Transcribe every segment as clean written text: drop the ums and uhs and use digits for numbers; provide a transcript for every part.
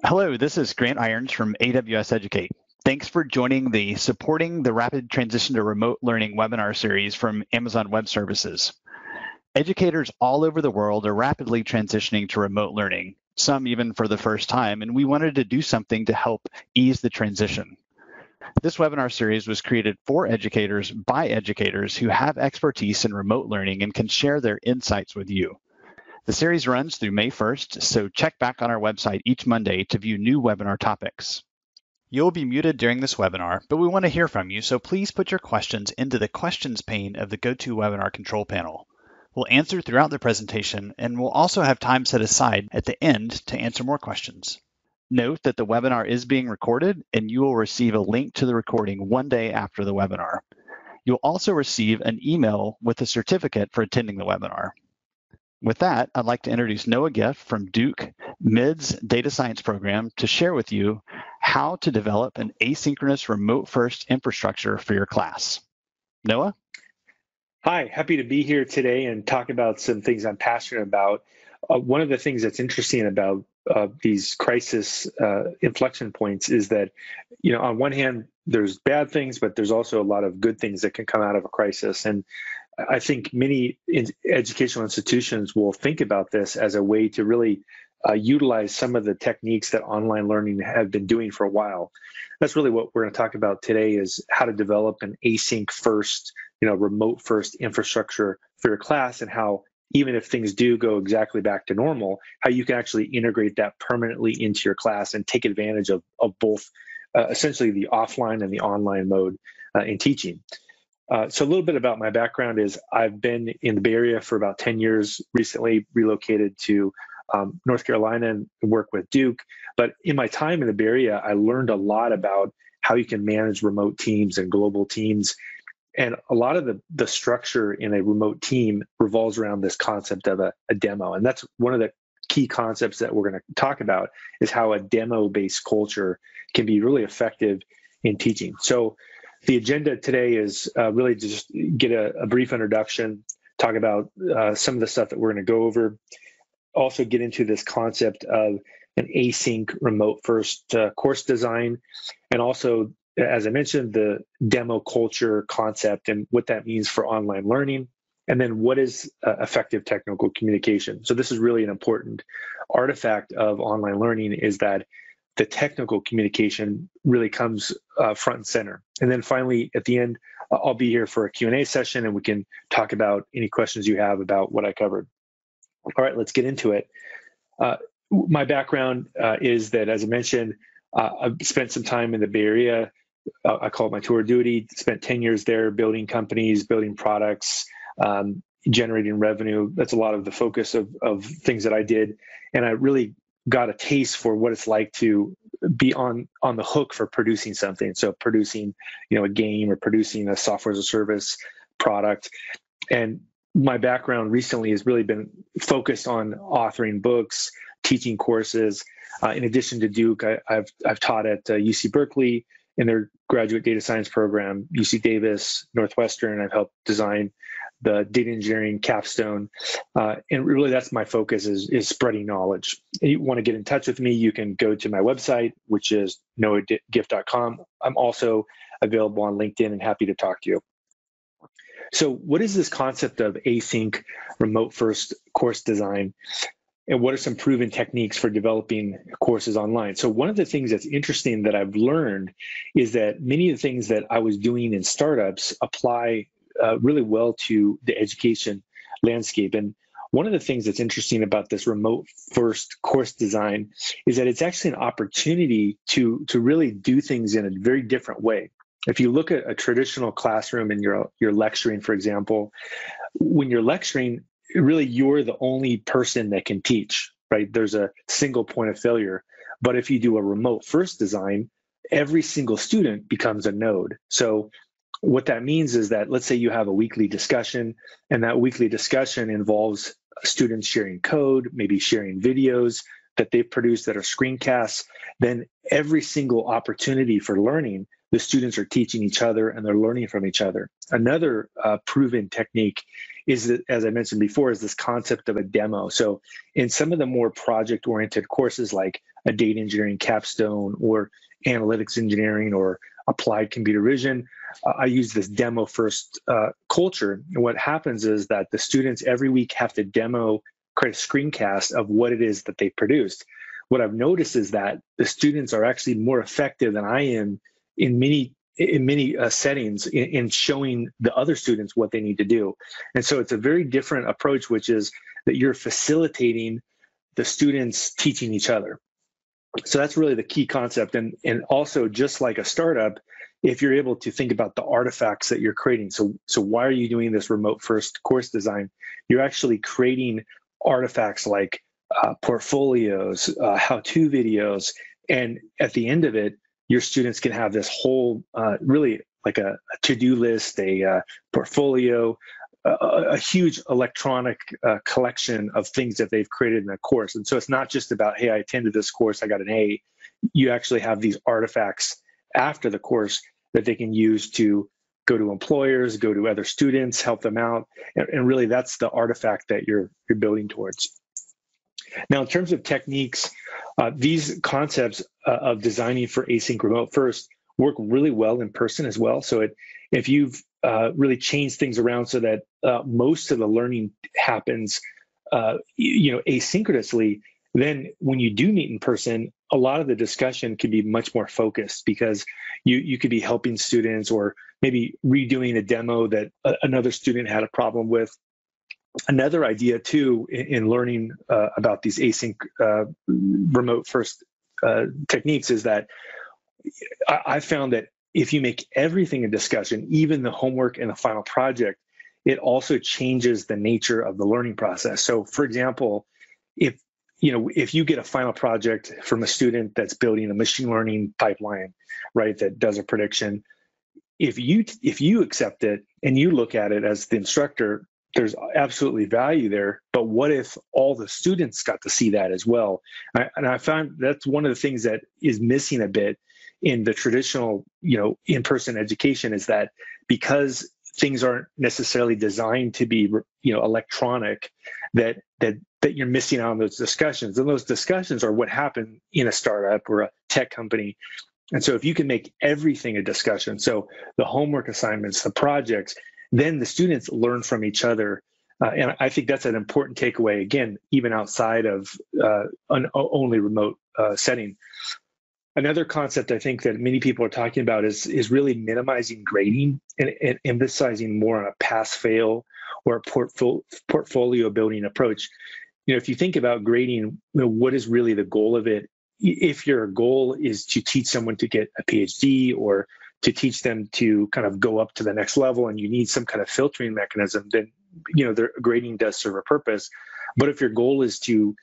Hello, this is Grant Irons from AWS Educate. Thanks for joining the Supporting the Rapid Transition to Remote Learning webinar series from Amazon Web Services. Educators all over the world are rapidly transitioning to remote learning, some even for the first time, and we wanted to do something to help ease the transition. This webinar series was created for educators by educators who have expertise in remote learning and can share their insights with you. The series runs through May 1st, so check back on our website each Monday to view new webinar topics. You'll be muted during this webinar, but we want to hear from you, so please put your questions into the questions pane of the GoToWebinar control panel. We'll answer throughout the presentation, and we'll also have time set aside at the end to answer more questions. Note that the webinar is being recorded, and you will receive a link to the recording one day after the webinar. You'll also receive an email with a certificate for attending the webinar. With that, I'd like to introduce Noah Gift from Duke MID's Data Science program to share with you how to develop an asynchronous remote-first infrastructure for your class. Noah? Hi, happy to be here today and talk about some things I'm passionate about. One of the things that's interesting about these crisis inflection points is that, on one hand, there's bad things, but there's also a lot of good things that can come out of a crisis. And I think many educational institutions will think about this as a way to really utilize some of the techniques that online learning have been doing for a while. That's really what we're going to talk about today, is how to develop an async first, remote first infrastructure for your class, and how even if things do go exactly back to normal, how you can actually integrate that permanently into your class and take advantage of both essentially the offline and the online mode in teaching. So a little bit about my background is I've been in the Bay Area for about 10 years, recently relocated to North Carolina and work with Duke. But in my time in the Bay Area, I learned a lot about how you can manage remote teams and global teams. And a lot of the structure in a remote team revolves around this concept of a demo. And that's one of the key concepts that we're going to talk about, is how a demo-based culture can be really effective in teaching. So the agenda today is really to just get a brief introduction, talk about some of the stuff that we're going to go over, also get into this concept of an async remote first course design, and also, as I mentioned, the demo culture concept and what that means for online learning, and then what is effective technical communication. So this is really an important artifact of online learning, is that the technical communication really comes front and center. And then finally, at the end, I'll be here for a Q&A session, and we can talk about any questions you have about what I covered. All right, let's get into it. My background is that, as I mentioned, I've spent some time in the Bay Area. I call it my tour of duty. Spent 10 years there building companies, building products, generating revenue. That's a lot of the focus of things that I did. And I really got a taste for what it's like to be on the hook for producing something. So producing, a game, or producing a software as a service product. And my background recently has really been focused on authoring books, teaching courses. In addition to Duke, I've taught at UC Berkeley in their graduate data science program, UC Davis, Northwestern. I've helped design the data engineering capstone. And really that's my focus, is spreading knowledge. If you want to get in touch with me, you can go to my website, which is noahgift.com. I'm also available on LinkedIn and happy to talk to you. So what is this concept of async remote first course design? And what are some proven techniques for developing courses online? So one of the things that's interesting that I've learned is that many of the things that I was doing in startups apply really well to the education landscape. And one of the things that's interesting about this remote first course design is that it's actually an opportunity to really do things in a very different way. If you look at a traditional classroom and you're lecturing, for example, when you're lecturing, really you're the only person that can teach, right? There's a single point of failure. But if you do a remote first design, every single student becomes a node. So what that means is that, let's say you have a weekly discussion, and that weekly discussion involves students sharing code, maybe sharing videos that they've produced that are screencasts. Then every single opportunity for learning, the students are teaching each other and they're learning from each other. Another proven technique is that, as I mentioned before, is this concept of a demo. So in some of the more project-oriented courses like a data engineering capstone or analytics engineering or applied computer vision. I use this demo first culture. And what happens is that the students every week have to create a screencast of what it is that they produced. What I've noticed is that the students are actually more effective than I am in many settings in showing the other students what they need to do. And so it's a very different approach, which is that you're facilitating the students teaching each other. So that's really the key concept. And also, just like a startup, if you're able to think about the artifacts that you're creating. So why are you doing this remote first course design? You're actually creating artifacts like portfolios, how-to videos, and at the end of it, your students can have this whole really like a to-do list, a portfolio, a huge electronic collection of things that they've created in a course. And so it's not just about, hey, I attended this course, I got an A. You actually have these artifacts after the course that they can use to go to employers, go to other students, help them out. And really that's the artifact that you're building towards. Now, in terms of techniques, these concepts of designing for async remote first work really well in person as well. So if you've really changed things around so that most of the learning happens asynchronously, then when you do meet in person, a lot of the discussion can be much more focused because you could be helping students or maybe redoing a demo that another student had a problem with. Another idea too in learning about these async remote first techniques is that I found that if you make everything a discussion, even the homework and the final project, it also changes the nature of the learning process. So for example, if you get a final project from a student that's building a machine learning pipeline, right, that does a prediction, if you accept it and you look at it as the instructor, there's absolutely value there. But what if all the students got to see that as well? And I found that's one of the things that is missing a bit in the traditional, in-person education, is that because things aren't necessarily designed to be, electronic, that you're missing out on those discussions. And those discussions are what happen in a startup or a tech company. And so if you can make everything a discussion, so the homework assignments, the projects, then the students learn from each other. And I think that's an important takeaway, again, even outside of an only remote setting. Another concept I think that many people are talking about is really minimizing grading and emphasizing more on a pass-fail or a portfolio building approach. If you think about grading, what is really the goal of it? If your goal is to teach someone to get a PhD or to teach them to kind of go up to the next level and you need some kind of filtering mechanism, then their grading does serve a purpose. But if your goal is to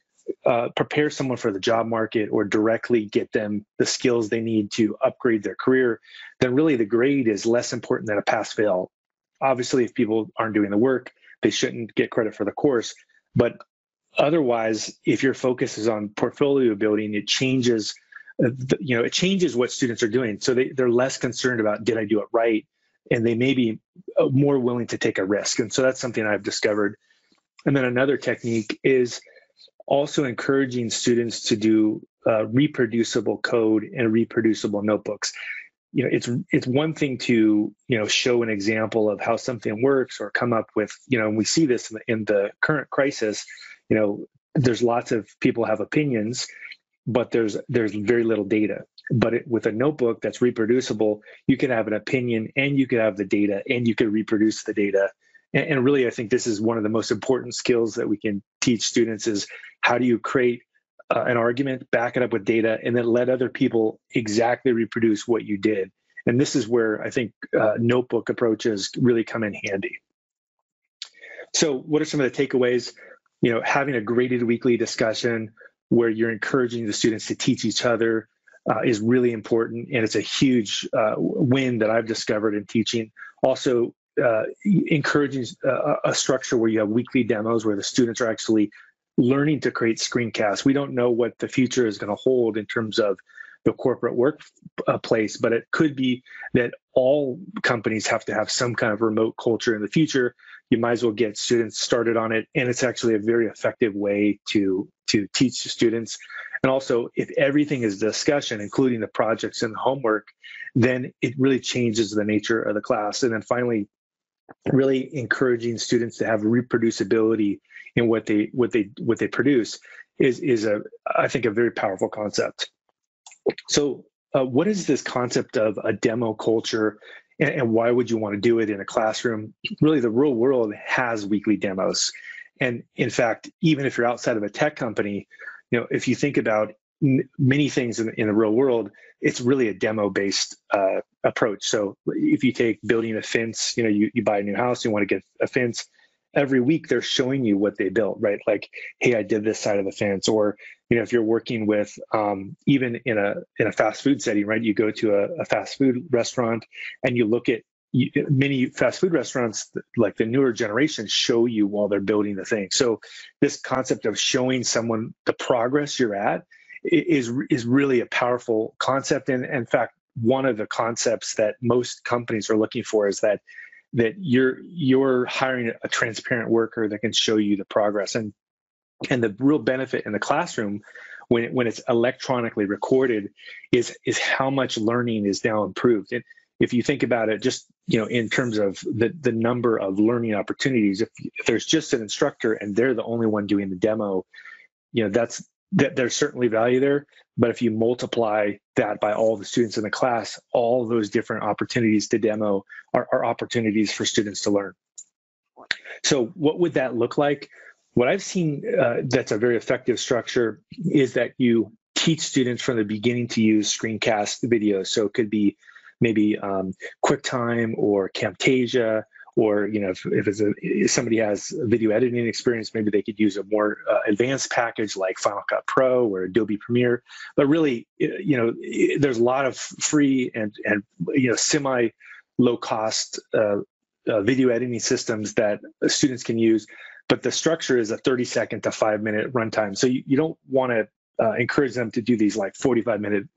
prepare someone for the job market or directly get them the skills they need to upgrade their career, then really the grade is less important than a pass-fail. Obviously, if people aren't doing the work, they shouldn't get credit for the course. But otherwise, if your focus is on portfolio building, it changes it changes what students are doing. So they're less concerned about, did I do it right? And they may be more willing to take a risk. And so that's something I've discovered. And then another technique is also encouraging students to do reproducible code and reproducible notebooks. It's one thing to show an example of how something works or come up with and we see this in the current crisis. There's lots of people have opinions, but there's very little data. But with a notebook that's reproducible, you can have an opinion and you can have the data and you can reproduce the data. And really, I think this is one of the most important skills that we can teach students is how do you create an argument, back it up with data, and then let other people exactly reproduce what you did. And this is where I think notebook approaches really come in handy. So what are some of the takeaways? Having a graded weekly discussion where you're encouraging the students to teach each other is really important. And it's a huge win that I've discovered in teaching. Also, encouraging a structure where you have weekly demos where the students are actually learning to create screencasts. We don't know what the future is going to hold in terms of the corporate workplace, but it could be that all companies have to have some kind of remote culture in the future. You might as well get students started on it. And it's actually a very effective way to teach the students. And also, if everything is discussion, including the projects and the homework, then it really changes the nature of the class. And then finally, really encouraging students to have reproducibility in what they produce is I think a very powerful concept. So what is this concept of a demo culture, and why would you want to do it in a classroom? Really, the real world has weekly demos. And in fact, even if you're outside of a tech company, if you think about many things in the real world, it's really a demo-based approach. So if you take building a fence, you buy a new house, you want to get a fence. Every week they're showing you what they built, right? Like, hey, I did this side of the fence. Or if you're working with even in a fast food setting, right? You go to a fast food restaurant and you look at many fast food restaurants, like the newer generation, show you while they're building the thing. So this concept of showing someone the progress you're at is really a powerful concept. And in fact, one of the concepts that most companies are looking for is that you're hiring a transparent worker that can show you the progress. And the real benefit in the classroom when it's electronically recorded is how much learning is now improved. And if you think about it, just in terms of the number of learning opportunities, if there's just an instructor and they're the only one doing the demo, there's certainly value there. But if you multiply that by all the students in the class, all those different opportunities to demo are opportunities for students to learn. So what would that look like? What I've seen that's a very effective structure is that you teach students from the beginning to use screencast videos. So it could be maybe QuickTime or Camtasia, or if somebody has video editing experience, maybe they could use a more advanced package like Final Cut Pro or Adobe Premiere. But really, there's a lot of free and semi low cost video editing systems that students can use. But the structure is a 30-second to 5-minute runtime. So you don't want to encourage them to do these like 45-minute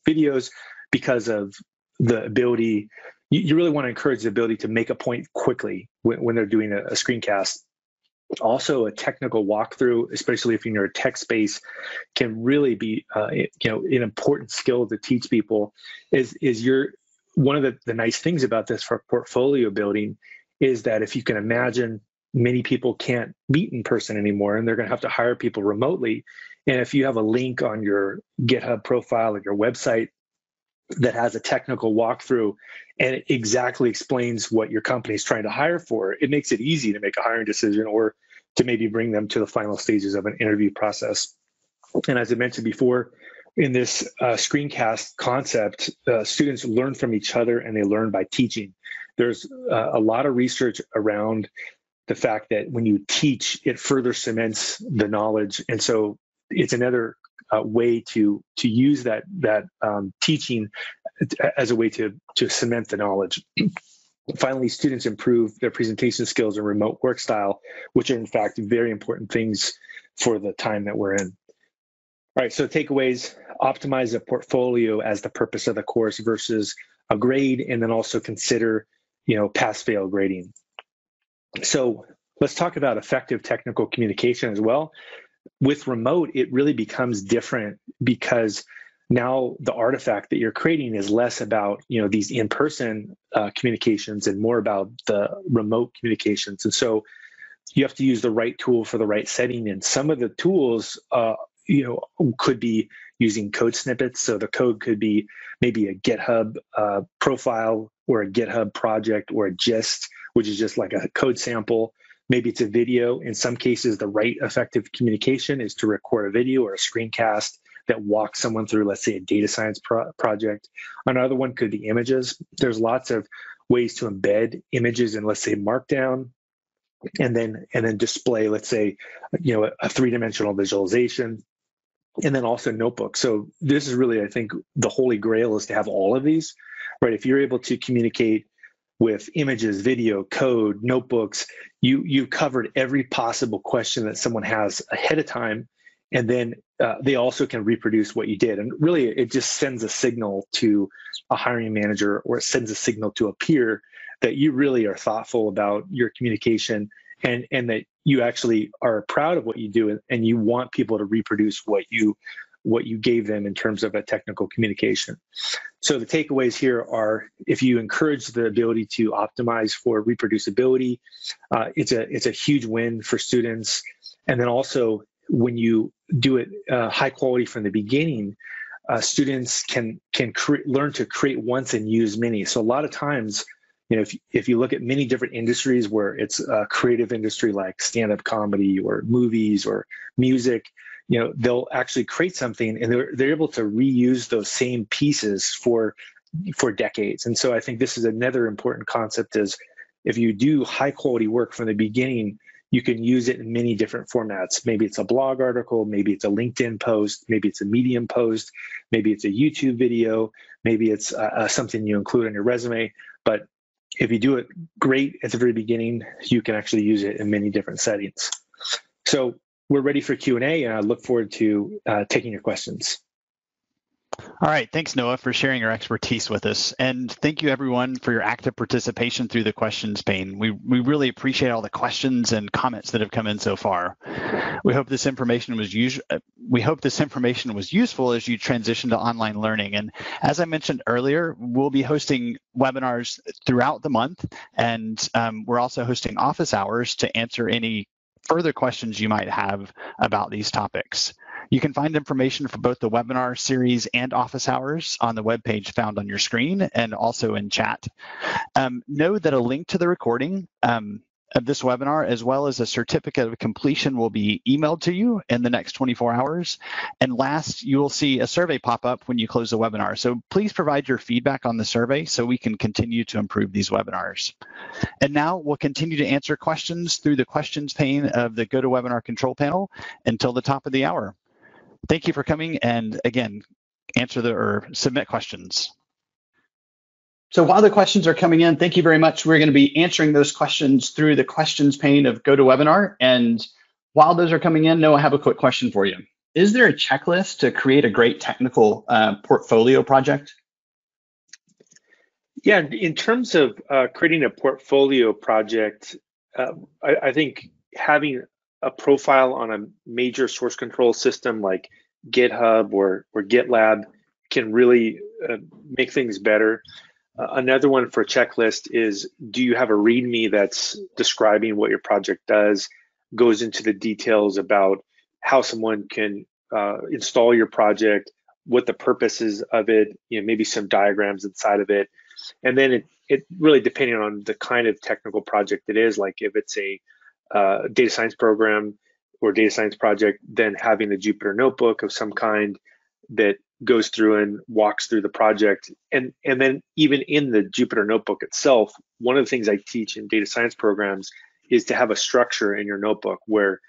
videos because of the ability. You really want to encourage the ability to make a point quickly when they're doing a screencast. Also, a technical walkthrough, especially if you're in a tech space, can really be an important skill to teach people. One of the nice things about this for portfolio building is that if you can imagine, many people can't meet in person anymore, and they're going to have to hire people remotely. And if you have a link on your GitHub profile or your website that has a technical walkthrough and it exactly explains what your company is trying to hire for, it makes it easy to make a hiring decision or to maybe bring them to the final stages of an interview process. And as I mentioned before, in this screencast concept, students learn from each other and they learn by teaching. There's a lot of research around the fact that when you teach, it further cements the knowledge. And so it's another way to use that teaching as a way to cement the knowledge. Finally, students improve their presentation skills and remote work style, which are in fact very important things for the time that we're in. All right, so takeaways: optimize a portfolio as the purpose of the course versus a grade, and then also consider pass-fail grading. So let's talk about effective technical communication as well. With remote, it really becomes different because now the artifact that you're creating is less about these in-person communications and more about the remote communications. And so you have to use the right tool for the right setting. And some of the tools could be using code snippets. So the code could be maybe a GitHub profile or a GitHub project or a gist, which is just like a code sample. Maybe it's a video. In some cases, the right effective communication is to record a video or a screencast that walks someone through, let's say, a data science project. Another one could be images. There's lots of ways to embed images in, let's say, Markdown, and then display, let's say, a three-dimensional visualization, and then also notebooks. So this is really, I think, the holy grail is to have all of these, right? If you're able to communicate with images, video, code, notebooks, you covered every possible question that someone has ahead of time, and then they also can reproduce what you did. And really, it just sends a signal to a hiring manager, or it sends a signal to a peer that you really are thoughtful about your communication and that you actually are proud of what you do, and you want people to reproduce what you gave them in terms of a technical communication. So the takeaways here are, if you encourage the ability to optimize for reproducibility, it's a huge win for students. And then also, when you do it high quality from the beginning, students can learn to create once and use many. So a lot of times, if you look at many different industries where it's a creative industry like stand-up comedy or movies or music, they'll actually create something and they're able to reuse those same pieces for decades. And so I think this is another important concept, is if you do high quality work from the beginning, you can use it in many different formats. Maybe it's a blog article, maybe it's a LinkedIn post, maybe it's a Medium post, maybe it's a YouTube video, maybe it's something you include on your resume. But if you do it great at the very beginning, you can actually use it in many different settings. So we're ready for Q&A, and I look forward to taking your questions. All right, thanks, Noah, for sharing your expertise with us. And thank you, everyone, for your active participation through the questions pane. We really appreciate all the questions and comments that have come in so far. We hope this information was useful as you transition to online learning. And as I mentioned earlier, we'll be hosting webinars throughout the month, and we're also hosting office hours to answer any further questions you might have about these topics. You can find information for both the webinar series and office hours on the webpage found on your screen and also in chat. Know that a link to the recording of this webinar, as well as a certificate of completion, will be emailed to you in the next 24 hours. And last, you will see a survey pop up when you close the webinar. So please provide your feedback on the survey so we can continue to improve these webinars. And now we'll continue to answer questions through the questions pane of the GoToWebinar control panel until the top of the hour. Thank you for coming, and again, submit questions. So while the questions are coming in, thank you very much. We're going to be answering those questions through the questions pane of GoToWebinar. And while those are coming in, Noah, I have a quick question for you. Is there a checklist to create a great technical portfolio project? Yeah, in terms of creating a portfolio project, I think having a profile on a major source control system like GitHub or GitLab can really make things better. Another one for a checklist is, do you have a README that's describing what your project does, goes into the details about how someone can install your project, what the purpose is of it, maybe some diagrams inside of it. And then it really, depending on the kind of technical project it is, like if it's a data science program or data science project, then having a Jupyter notebook of some kind that goes through and walks through the project. And then even in the Jupyter notebook itself, one of the things I teach in data science programs is to have a structure in your notebook where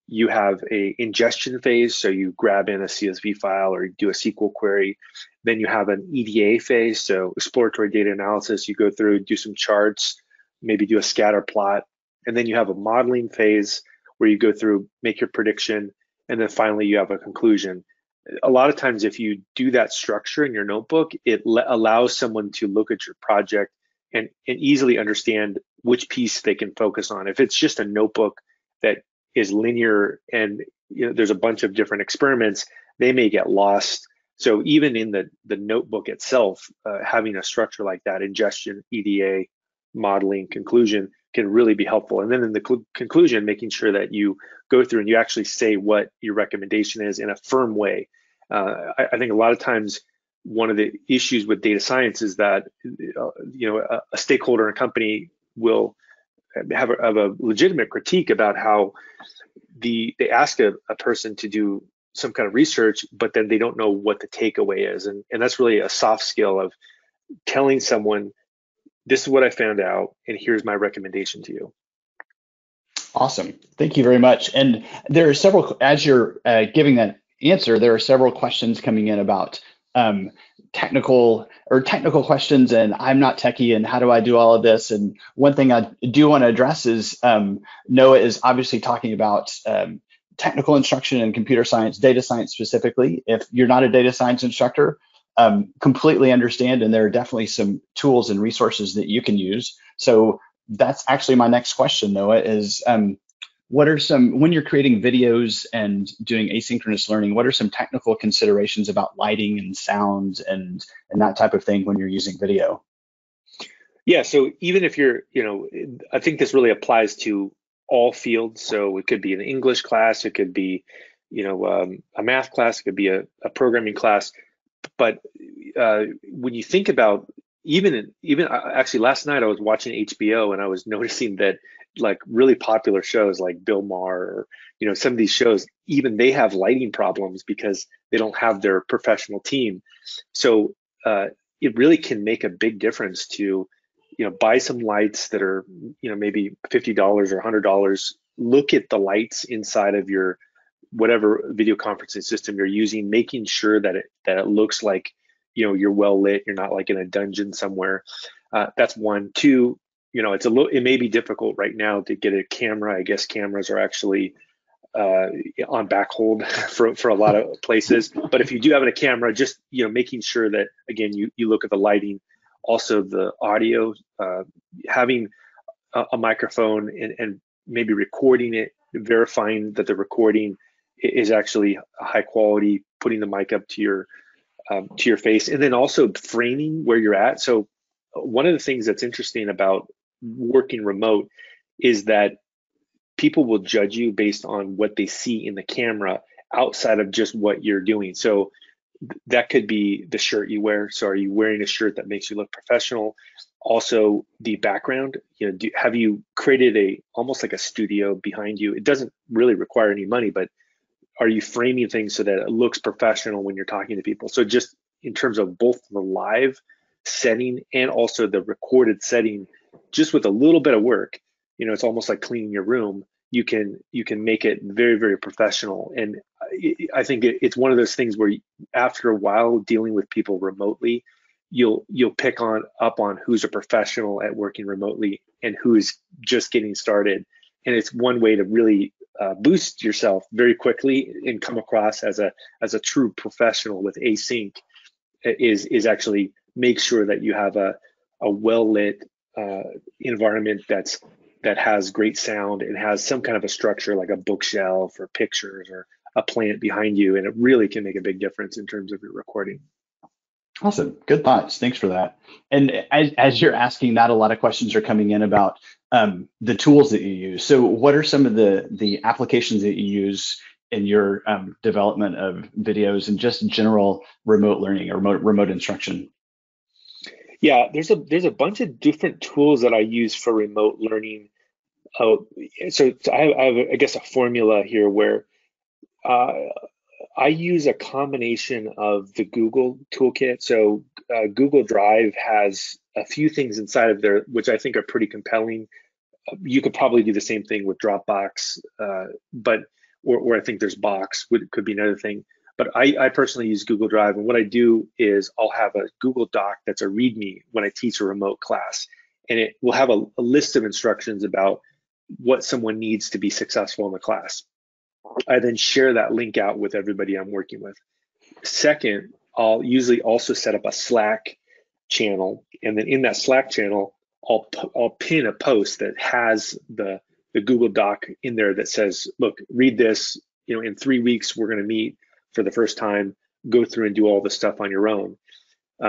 you have a ingestion phase. So you grab in a CSV file or you do a SQL query. Then you have an EDA phase, so exploratory data analysis. You go through, do some charts, maybe do a scatter plot. And then you have a modeling phase where you go through, make your prediction, and then finally you have a conclusion. A lot of times, if you do that structure in your notebook, it allows someone to look at your project and easily understand which piece they can focus on. If it's just a notebook that is linear and there's a bunch of different experiments, they may get lost. So even in the notebook itself, having a structure like that, ingestion, EDA, modeling, conclusion, can really be helpful. And then in the conclusion, making sure that you go through and you actually say what your recommendation is in a firm way. I think a lot of times one of the issues with data science is that a stakeholder in a company will have a legitimate critique about how they ask a person to do some kind of research, but then they don't know what the takeaway is. And that's really a soft skill of telling someone, this is what I found out, and here's my recommendation to you. Awesome. Thank you very much. And there are several, as you're giving that answer, there are several questions coming in about technical questions, and I'm not techie, and how do I do all of this? And one thing I do want to address is Noah is obviously talking about technical instruction in computer science, data science specifically. If you're not a data science instructor, completely understand, and there are definitely some tools and resources that you can use. So that's actually my next question, Noah, is what are some, when you're creating videos and doing asynchronous learning, what are some technical considerations about lighting and sound and that type of thing when you're using video? Yeah, so even if you're, I think this really applies to all fields. So it could be an English class, it could be, a math class, it could be a programming class. But when you think about even actually last night I was watching HBO and I was noticing that like really popular shows like Bill Maher or some of these shows, even they have lighting problems because they don't have their professional team. So it really can make a big difference to buy some lights that are maybe $50 or $100. Look at the lights inside of your whatever video conferencing system you're using, making sure that it looks like you're well lit, you're not like in a dungeon somewhere. That's one. Two, it may be difficult right now to get a camera. I guess cameras are actually on back hold for a lot of places. But if you do have a camera, just making sure that again you look at the lighting, also the audio, having a microphone and maybe recording it, verifying that the recording is actually high quality, putting the mic up to your face, and then also framing where you're at. So one of the things that's interesting about working remote is that people will judge you based on what they see in the camera outside of just what you're doing. So that could be the shirt you wear. So are you wearing a shirt that makes you look professional? Also the background, have you created almost like a studio behind you? It doesn't really require any money, but are you framing things so that it looks professional when you're talking to people? So just in terms of both the live setting and also the recorded setting, just with a little bit of work, it's almost like cleaning your room. You can make it very, very professional. And I think it's one of those things where after a while dealing with people remotely, you'll pick up on who's a professional at working remotely and who's just getting started. And it's one way to really boost yourself very quickly and come across as a true professional with async is actually make sure that you have a well lit environment that has great sound and has some kind of a structure like a bookshelf or pictures or a plant behind you, and it really can make a big difference in terms of your recording. Awesome. Good thoughts. Thanks for that. And as you're asking that, a lot of questions are coming in about the tools that you use. So what are some of the applications that you use in your development of videos and just general remote learning or remote instruction? Yeah, there's a bunch of different tools that I use for remote learning. So I have, I guess, a formula here where I use a combination of the Google toolkit. So Google Drive has a few things inside of there, which I think are pretty compelling. You could probably do the same thing with Dropbox, or I think there's Box, could be another thing. But I personally use Google Drive, and what I do is I'll have a Google Doc that's a README when I teach a remote class, and it will have a list of instructions about what someone needs to be successful in the class. I then share that link out with everybody I'm working with. Second, I'll usually also set up a Slack channel, and then in that Slack channel, I'll pin a post that has the Google Doc in there that says, look, read this, in 3 weeks, we're going to meet for the first time, go through and do all the stuff on your own.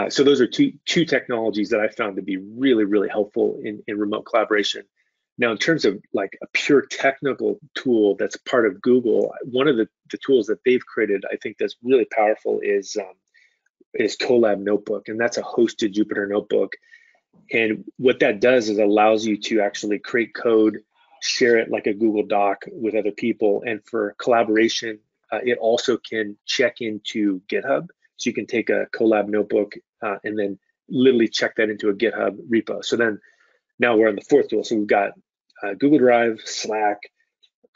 So those are two technologies that I found to be really, really helpful in remote collaboration. Now, in terms of like a pure technical tool that's part of Google, one of the tools that they've created, I think that's really powerful is Colab Notebook, and that's a hosted Jupyter notebook. And what that does is allows you to actually create code, share it like a Google Doc with other people. And for collaboration, it also can check into GitHub. So you can take a Colab notebook and then literally check that into a GitHub repo. So then now we're on the fourth tool. So we've got Google Drive, Slack,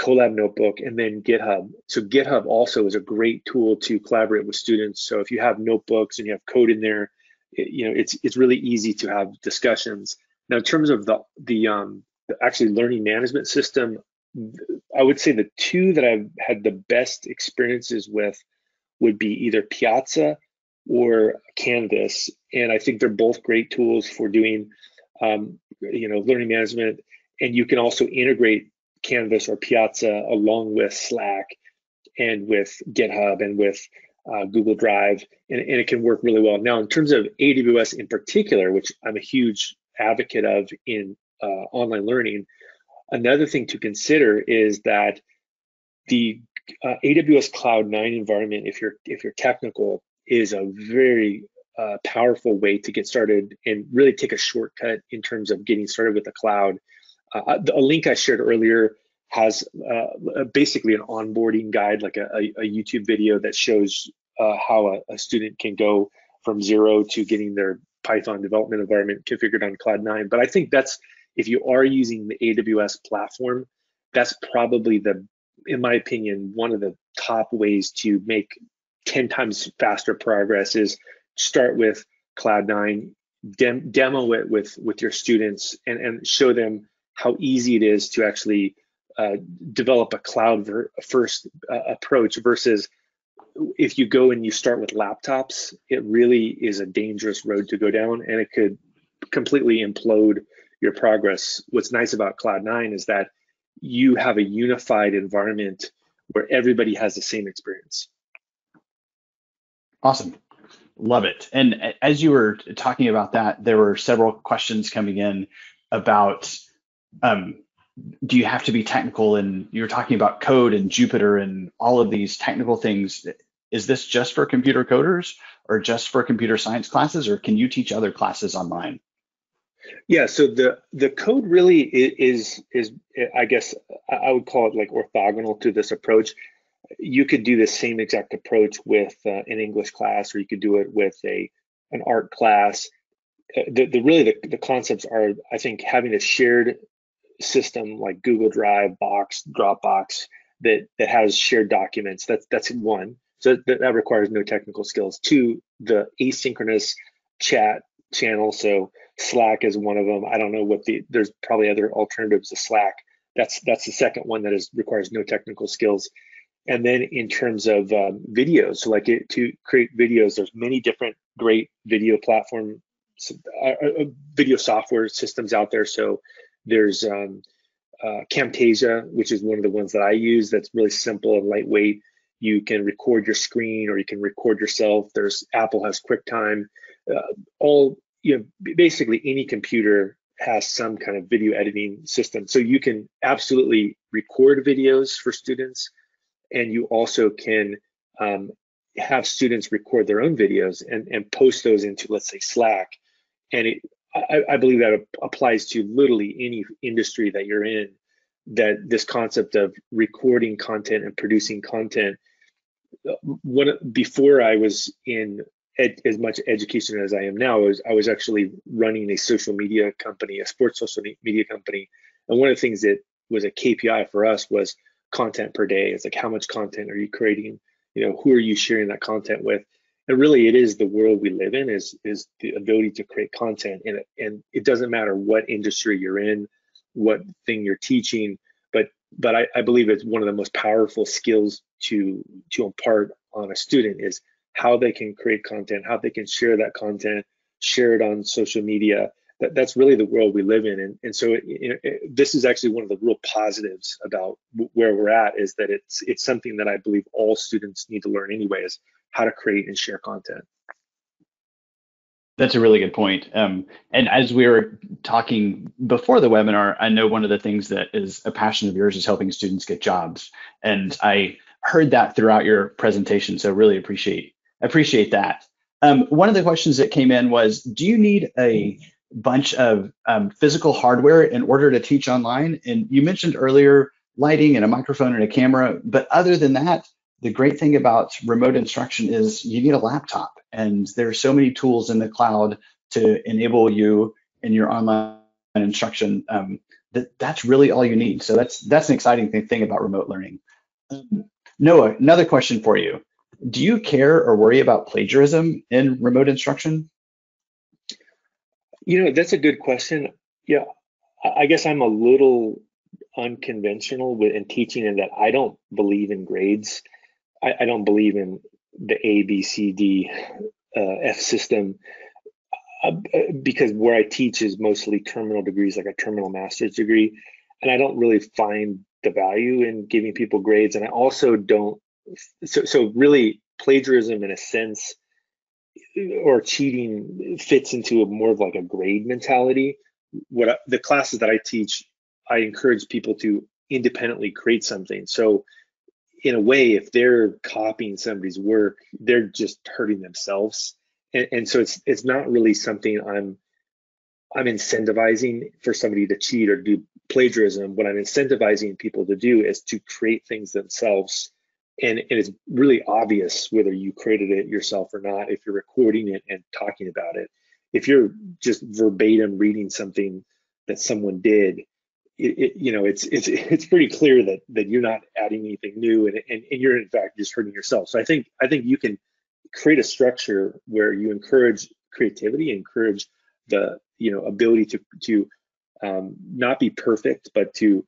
Colab Notebook, and then GitHub. So GitHub also is a great tool to collaborate with students. So if you have notebooks and you have code in there, it's really easy to have discussions. Now, in terms of the actually learning management system, I would say the two that I've had the best experiences with would be either Piazza or Canvas, and I think they're both great tools for doing learning management, and you can also integrate Canvas or Piazza along with Slack and with GitHub and with Google Drive, and it can work really well. Now, in terms of AWS in particular, which I'm a huge advocate of in online learning, another thing to consider is that the AWS Cloud 9 environment, if you're technical, is a very powerful way to get started and really take a shortcut in terms of getting started with the cloud. A link I shared earlier has basically an onboarding guide, like a YouTube video that shows how a student can go from zero to getting their Python development environment configured on Cloud 9. But I think that's, if you are using the AWS platform, that's probably in my opinion, one of the top ways to make 10 times faster progress is start with Cloud 9, demo it with your students, and show them how easy it is to actually develop a cloud first approach versus if you go and you start with laptops. It really is a dangerous road to go down, and it could completely implode your progress. What's nice about Cloud 9 is that you have a unified environment where everybody has the same experience. Awesome. Love it. And as you were talking about that, there were several questions coming in about, do you have to be technical? And you were talking about code and Jupyter and all of these technical things. Is this just for computer coders or just for computer science classes, or can you teach other classes online? Yeah, so the code really is I guess I would call it like orthogonal to this approach. You could do the same exact approach with an English class, or you could do it with an art class. The concepts are, I think, having a shared system like Google Drive, Box, Dropbox that has shared documents. That's one. So that requires no technical skills. Two, the asynchronous chat channel. So Slack is one of them. I don't know there's probably other alternatives to Slack. That's the second one that requires no technical skills. And then in terms of videos, so to create videos, there's many different great video platform, video software systems out there. So there's Camtasia, which is one of the ones that I use. That's really simple and lightweight. You can record your screen, or you can record yourself. Apple has QuickTime. Basically any computer has some kind of video editing system. So you can absolutely record videos for students, and you also can have students record their own videos and post those into, let's say, Slack. And I believe that applies to literally any industry that you're in, that this concept of recording content and producing content. Before I was in as much education as I am now, I was actually running a social media company, a sports social media company. And one of the things that was a KPI for us was content per day. It's like, how much content are you creating? Who are you sharing that content with? And really, it is the world we live in, is the ability to create content. And it doesn't matter what industry you're in, what thing you're teaching, but I believe it's one of the most powerful skills to impart on a student is how they can create content, how they can share that content, share it on social media. That's really the world we live in. And so this is actually one of the real positives about where we're at, is that it's something that I believe all students need to learn anyway, is how to create and share content. That's a really good point. And as we were talking before the webinar, I know one of the things that is a passion of yours is helping students get jobs. And I heard that throughout your presentation, so really appreciate that. One of the questions that came in was, do you need a bunch of physical hardware in order to teach online? And you mentioned earlier lighting and a microphone and a camera, but other than that, the great thing about remote instruction is you need a laptop, and there are so many tools in the cloud to enable you in your online instruction. That's really all you need. So that's an exciting thing about remote learning. Noah, another question for you. Do you care or worry about plagiarism in remote instruction? That's a good question. Yeah, I guess I'm a little unconventional in teaching, in that I don't believe in grades. I don't believe in the A, B, C, D, F system. Because where I teach is mostly terminal degrees, like a terminal master's degree, and I don't really find the value in giving people grades. And I also don't, so really plagiarism in a sense, or cheating, fits into more of like a grade mentality. The classes that I teach, I encourage people to independently create something. So in a way, if they're copying somebody's work, they're just hurting themselves. And so it's not really something I'm incentivizing for somebody to cheat or do plagiarism. What I'm incentivizing people to do is to create things themselves. And it's really obvious whether you created it yourself or not if you're recording it and talking about it. If you're just verbatim reading something that someone did, it's pretty clear that you're not adding anything new, and you're in fact just hurting yourself. So I think you can create a structure where you encourage creativity, encourage the ability to not be perfect, but to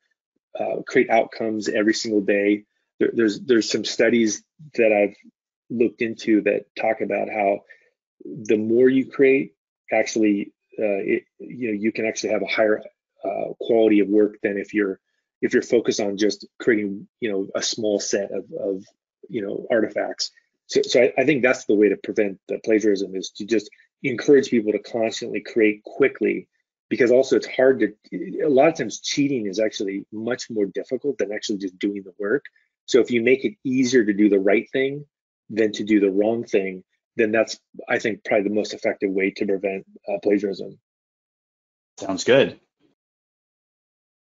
create outcomes every single day. There's some studies that I've looked into that talk about how the more you create, actually, you can actually have a higher quality of work than if you're focused on just creating a small set of artifacts. So I think that's the way to prevent the plagiarism, is to just encourage people to constantly create quickly, because also it's hard to, a lot of times cheating is actually much more difficult than actually just doing the work. So if you make it easier to do the right thing than to do the wrong thing, then that's, I think, probably the most effective way to prevent plagiarism. Sounds good.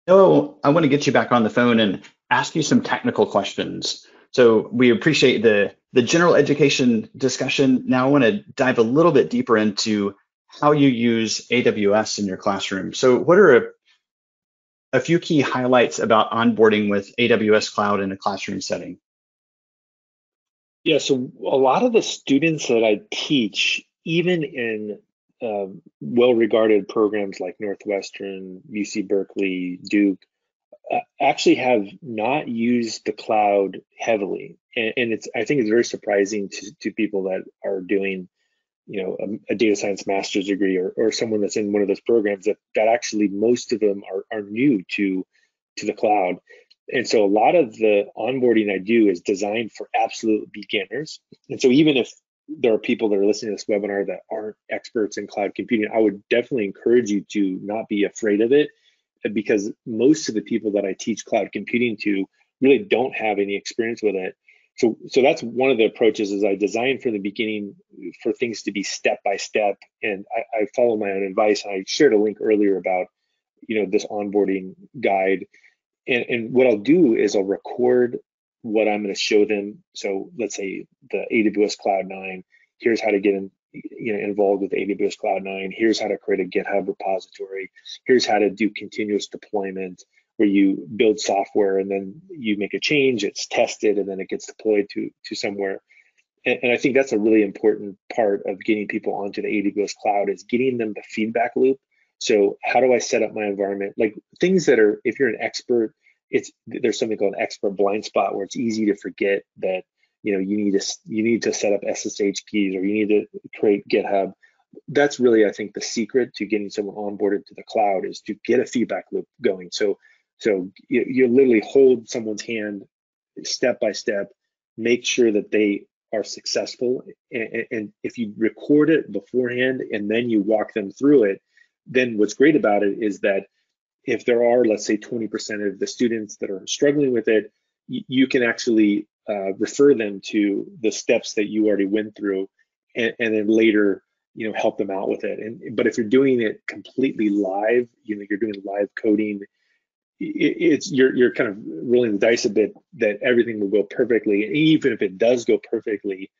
So I want to get you back on the phone and ask you some technical questions. So we appreciate the general education discussion. Now I want to dive a little bit deeper into how you use AWS in your classroom. So what are a few key highlights about onboarding with AWS Cloud in a classroom setting? Yeah, so a lot of the students that I teach, even in well-regarded programs like Northwestern, UC Berkeley, Duke, actually have not used the cloud heavily. And I think it's very surprising to people that are doing a data science master's degree, or someone that's in one of those programs, that actually most of them are new to the cloud. And so a lot of the onboarding I do is designed for absolute beginners. And so even if there are people that are listening to this webinar that aren't experts in cloud computing, I would definitely encourage you to not be afraid of it, because most of the people that I teach cloud computing to really don't have any experience with it. So that's one of the approaches, is I design from the beginning for things to be step by step, and I follow my own advice. And I shared a link earlier about this onboarding guide, and what I'll do is I'll record what I'm going to show them. So let's say the AWS Cloud 9. Here's how to get involved with AWS Cloud 9. Here's how to create a GitHub repository. Here's how to do continuous deployment, where you build software and then you make a change, it's tested, and then it gets deployed to somewhere. And I think that's a really important part of getting people onto the AWS Cloud, is getting them the feedback loop. So how do I set up my environment? Like things that are, if you're an expert, there's something called an expert blind spot, where it's easy to forget that you need to set up SSH keys, or you need to create GitHub. That's really, I think, the secret to getting someone onboarded to the cloud, is to get a feedback loop going. So you literally hold someone's hand step by step, make sure that they are successful. And if you record it beforehand and then you walk them through it, then what's great about it is that if there are, let's say, 20% of the students that are struggling with it, you can actually refer them to the steps that you already went through, and then later, help them out with it. But if you're doing it completely live, you're doing live coding, you're kind of rolling the dice a bit that everything will go perfectly. And even if it does go perfectly,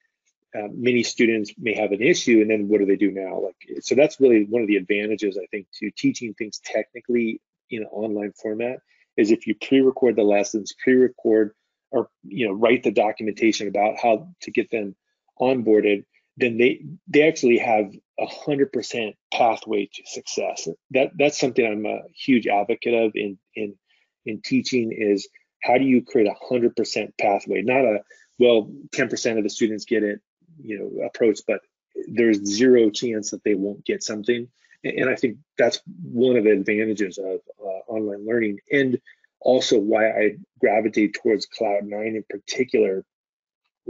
many students may have an issue, and then what do they do now? So that's really one of the advantages, I think, to teaching things technically in an online format, is if you pre-record the lessons, pre-record or write the documentation about how to get them onboarded, then they actually have 100% pathway to success. That's something I'm a huge advocate of in teaching, is how do you create 100% pathway, not a 10% of the students get it approach, but there's zero chance that they won't get something. And I think that's one of the advantages of online learning, and also why I gravitate towards Cloud9 in particular,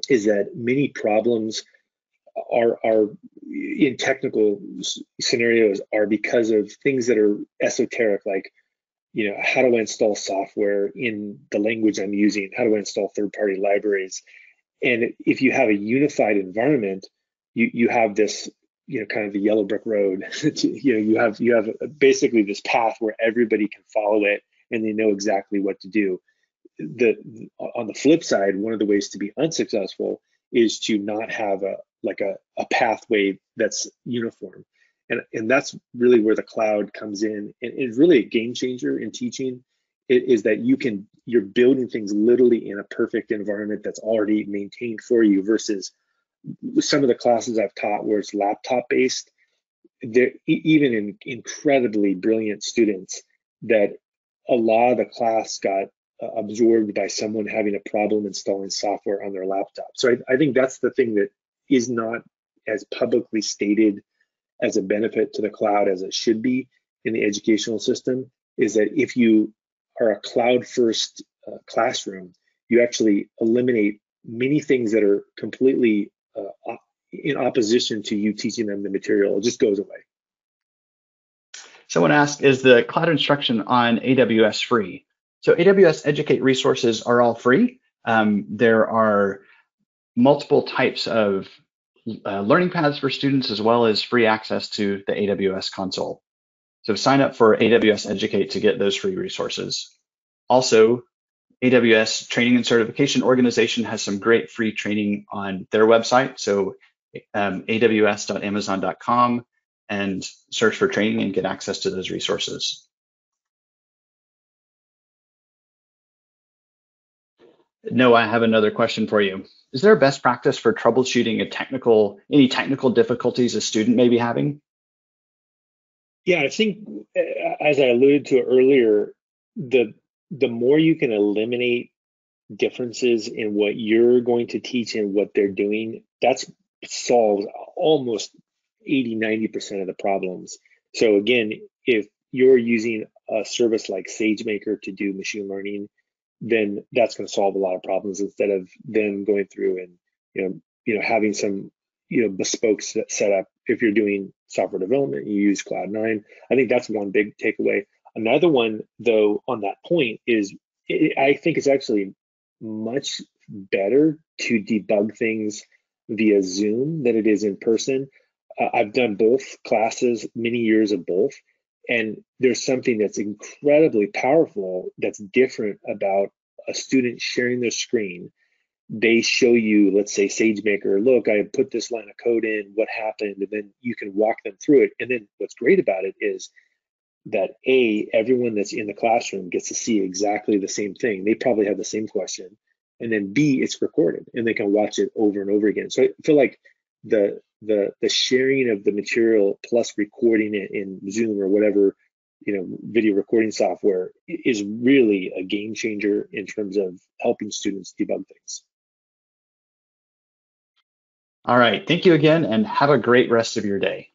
is that many problems are in technical scenarios are because of things that are esoteric, like, how do I install software in the language I'm using? How do I install third-party libraries? And if you have a unified environment, you have this, kind of the yellow brick road. You have basically this path where everybody can follow it and they know exactly what to do. On the flip side, one of the ways to be unsuccessful is to not have a pathway that's uniform. And that's really where the cloud comes in, and it's really a game changer in teaching. It is that you're building things literally in a perfect environment that's already maintained for you, versus some of the classes I've taught where it's laptop based. There, even in incredibly brilliant students, that a lot of the class got absorbed by someone having a problem installing software on their laptop. So I think that's the thing that is not as publicly stated as a benefit to the cloud as it should be in the educational system, is that if you are a cloud first classroom, you actually eliminate many things that are completely in opposition to you teaching them the material. It just goes away. Someone asked, is the cloud instruction on AWS free? So AWS Educate resources are all free. There are multiple types of learning paths for students, as well as free access to the AWS console. So sign up for AWS Educate to get those free resources. Also, AWS Training and Certification Organization has some great free training on their website. So aws.amazon.com, and search for training and get access to those resources. No, I have another question for you. Is there a best practice for troubleshooting any technical difficulties a student may be having? Yeah, I think, as I alluded to earlier, the more you can eliminate differences in what you're going to teach and what they're doing, that solves almost 80-90% of the problems. So again, if you're using a service like SageMaker to do machine learning, then that's going to solve a lot of problems, instead of them going through and having some bespoke setup. If you're doing software development, you use Cloud9. I think that's one big takeaway. Another one, though, on that point is, I think it's actually much better to debug things via Zoom than it is in person. I've done both classes, many years of both, and there's something that's incredibly powerful that's different about a student sharing their screen. They show you, let's say, SageMaker, look, I put this line of code in, what happened? And then you can walk them through it. And then what's great about it is that everyone that's in the classroom gets to see exactly the same thing. They probably have the same question. And then B, it's recorded and they can watch it over and over again. So I feel like the sharing of the material plus recording it in Zoom or whatever, video recording software is really a game changer in terms of helping students debug things. All right, thank you again, and have a great rest of your day.